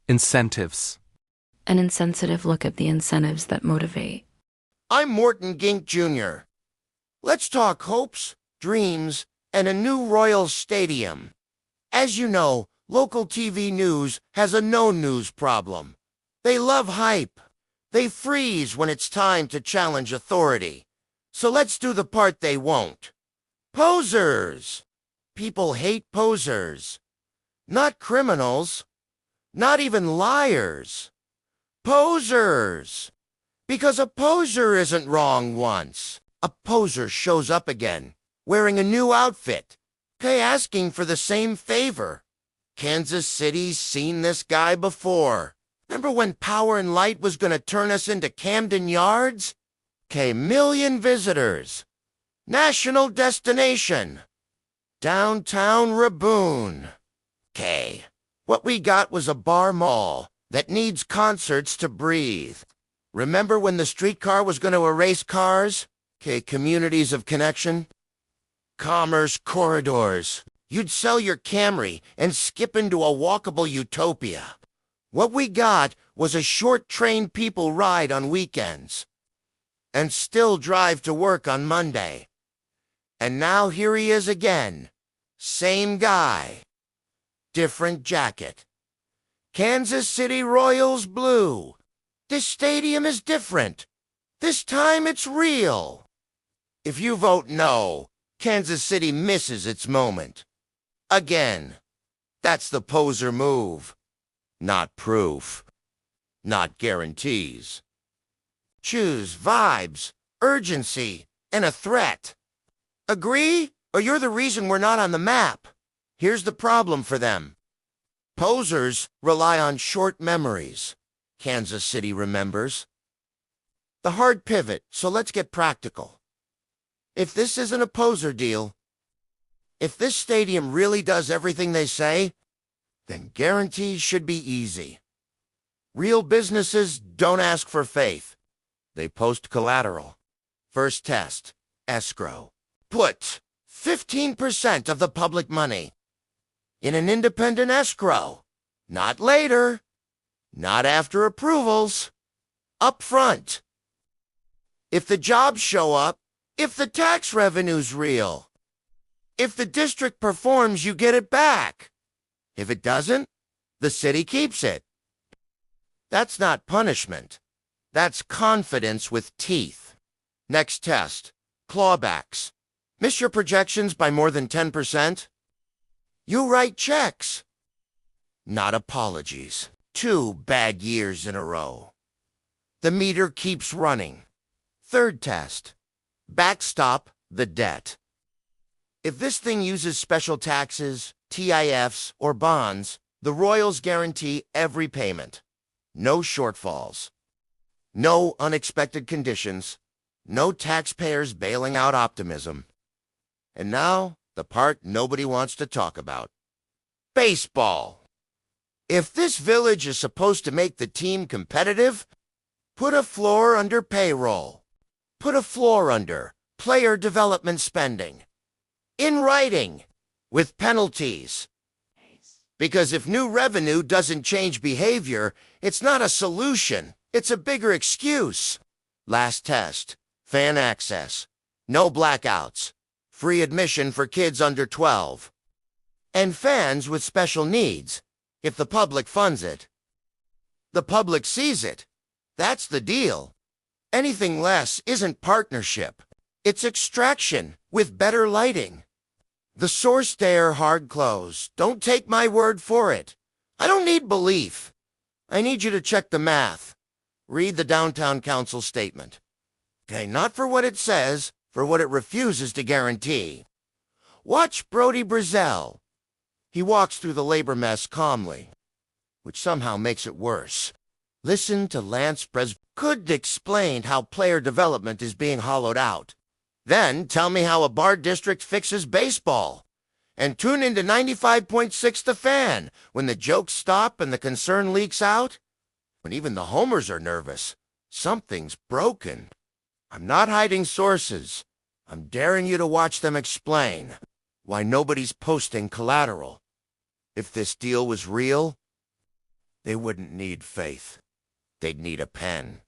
Incentives. An insensitive look at the incentives that motivate. I'm Morton Gink Jr. Let's talk hopes, dreams, and a new Royals stadium. As you know, local TV news has a no-news problem. They love hype. They freeze when it's time to challenge authority. So let's do the part they won't. Posers! People hate posers. Not criminals. Not even liars. Posers! Because a poser isn't wrong once. A poser shows up again, wearing a new outfit, asking for the same favor. Kansas City's seen this guy before. Remember when Power and Light was gonna turn us into Camden Yards? Million visitors. National destination. Downtown Raboon. What we got was a bar mall that needs concerts to breathe. Remember when the streetcar was going to erase cars? Communities of connection. Commerce corridors. You'd sell your Camry and skip into a walkable utopia. What we got was a short train people ride on weekends and still drive to work on Monday. And now here he is again. Same guy. Different jacket. Kansas City Royals blue. This stadium is different. This time it's real. If you vote no, Kansas City misses its moment. Again. That's the poser move. Not proof. Not guarantees. Choose vibes, urgency, and a threat. Agree, or you're the reason we're not on the map. Here's the problem for them. Posers rely on short memories. Kansas City remembers. The hard pivot, so let's get practical. If this isn't a poser deal, if this stadium really does everything they say, then guarantees should be easy. Real businesses don't ask for faith. They post collateral. First test, escrow. Put 15% of the public money in an independent escrow. Not later. Not after approvals. Up front. If the jobs show up, if the tax revenue's real, if the district performs, you get it back. If it doesn't, the city keeps it. That's not punishment. That's confidence with teeth. Next test, clawbacks. Miss your projections by more than 10%? You write checks. Not apologies. 2 bad years in a row. The meter keeps running. Third test. Backstop the debt. If this thing uses special taxes, TIFs, or bonds, the Royals guarantee every payment. No shortfalls. No unexpected conditions. No taxpayers bailing out optimism. And now, the part nobody wants to talk about. Baseball. If this village is supposed to make the team competitive, put a floor under payroll. Put a floor under player development spending. In writing, with penalties. Because if new revenue doesn't change behavior, it's not a solution. It's a bigger excuse. Last test, fan access. No blackouts. Free admission for kids under 12. And fans with special needs. If the public funds it. The public sees it. That's the deal. Anything less isn't partnership. It's extraction with better lighting. The source there hard close. Don't take my word for it. I don't need belief. I need you to check the math. Read the Downtown Council statement. Not for what it says, for what it refuses to guarantee. Watch Brody Brazel. He walks through the labor mess calmly, which somehow makes it worse. Listen to Lance Pres could explain how player development is being hollowed out. Then tell me how a bar district fixes baseball. And tune into 95.6 The Fan when the jokes stop and the concern leaks out. When even the homers are nervous. Something's broken. I'm not hiding sources. I'm daring you to watch them explain why nobody's posting collateral. If this deal was real, They wouldn't need faith. They'd need a pen.